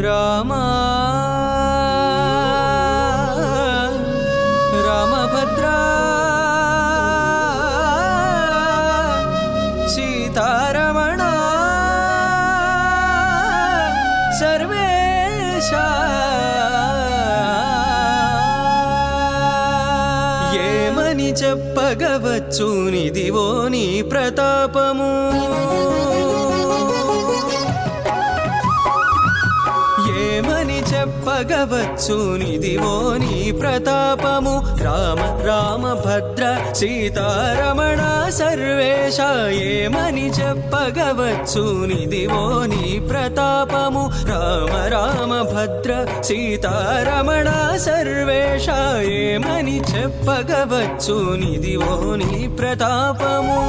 రామా రామభద్ర సీతారమణ సర్వేశ ఏమని చెప్పగవచ్చు నిదివో నీ ప్రతాపము ఏమని చెప్పగవచ్చు నిదివో నీ ప్రతాపము రామ రామ భద్ర సీతారమణ సర్వేశ ఏమని చెప్పగవచ్చు నిదివో నీ ప్రతాపము రామ రామ భద్ర సీతారమణ సర్వేశ ఏమని చెప్పగవచ్చు నిదివో నీ ప్రతాపము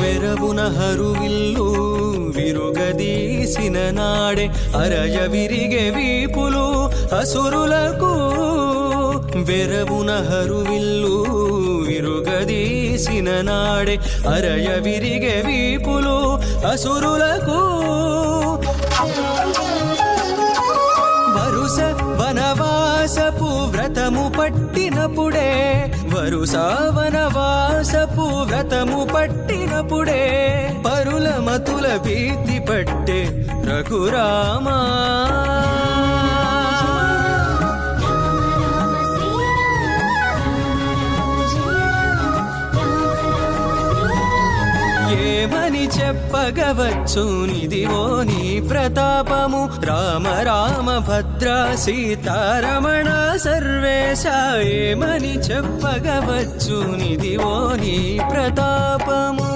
వెరవున హరువిల్లు విరుగదీసిన నాడే అరయ విరిగే వీపులు అసురులకు వెరవున హరువిల్లు విరుగదీసిన నాడే అరయ విరిగే వీపులు అసురులకు వరుస వనవాసపు వ్రతము పట్టినప్పుడే వరుస వనవాసపు వ్రతము పట్టినప్పుడే పరుల మతుల భీతి పట్టే రఘురామా ఏమని చెప్పగవచ్చు నిదివో నీ ప్రతాపము రామ రామ భద్ర సీతారమణ సర్వేశ ఏమని చెప్పగవచ్చు నిదివో నీ ప్రతాపము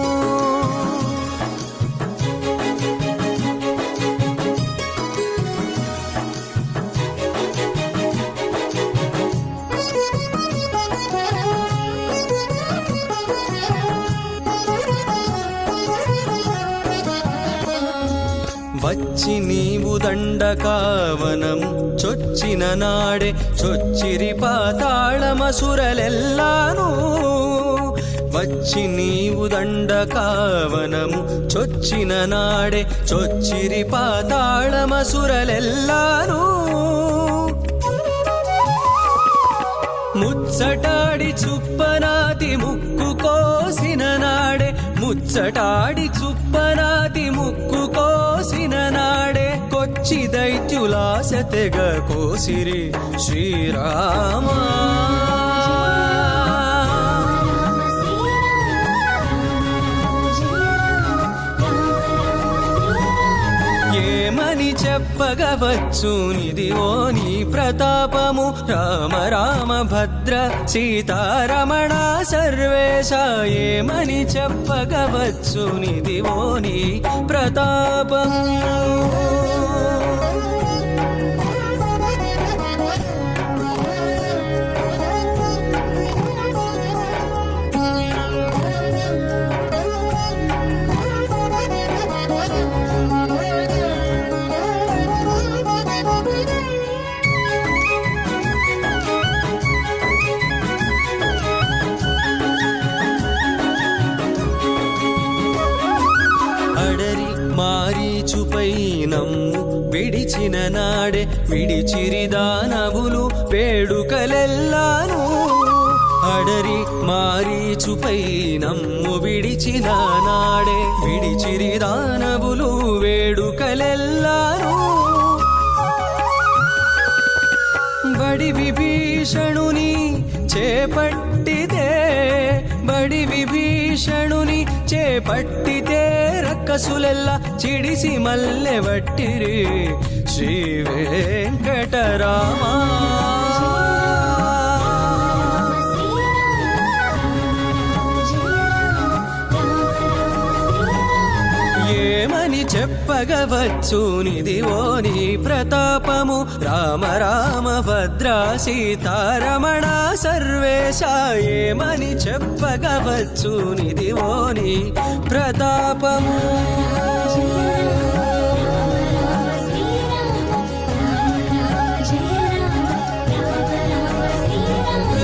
వచ్చి నీవు దండకావనము చొచ్చిన నాడే చొచ్చిరి పాతాళమసురలెల్లాను వచ్చి నీవు దండకావనము చొచ్చిన నాడే చొచ్చిరి పాతాళమసురలెల్లాను ముచ్చటాడి చుప్పనాతి ముక్కు కోసిన నాడే ముచ్చటాడి చుప్పనాతి ముక్కు కోసిన నాడే కొచ్చి దైత్యులాస తెగ కోసిరి శ్రీరామా ఏమని చెప్పగవచ్చు నిదివో నీ ప్రతాపము రామ రామ భద్ర సీతారమణ సర్వేశ ఏమని చెప్పగవచ్చు నిదివో నీ ప్రతాపము మారీచుపై నమ్ము విడిచిన నాడే విడిచిరి దానవులు వేడుకలెల్లాను అడరి మారీచుపై నమ్ము విడిచిన నాడే విడిచిరి దానవులు వేడుకలెల్లాను బడి విభీషణుని చేపట్టితే బడి విభీషణుని చేపట్టితే రక్కసులెల్ల చిడిసి మల్లె వట్టిరి శ్రీ వెంకటరామా ఏమని చెప్పగవచ్చు నిదివో నీ ప్రతాపము రామ రామ భద్రా సీతారమణ సర్వేశ ఏమని చెప్పగవచ్చు నిదివో నీ ప్రతాపము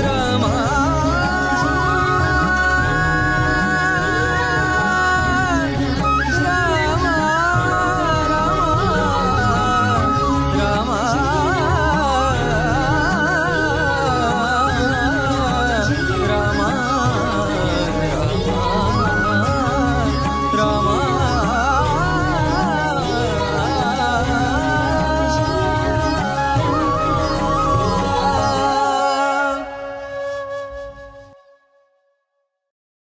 రామ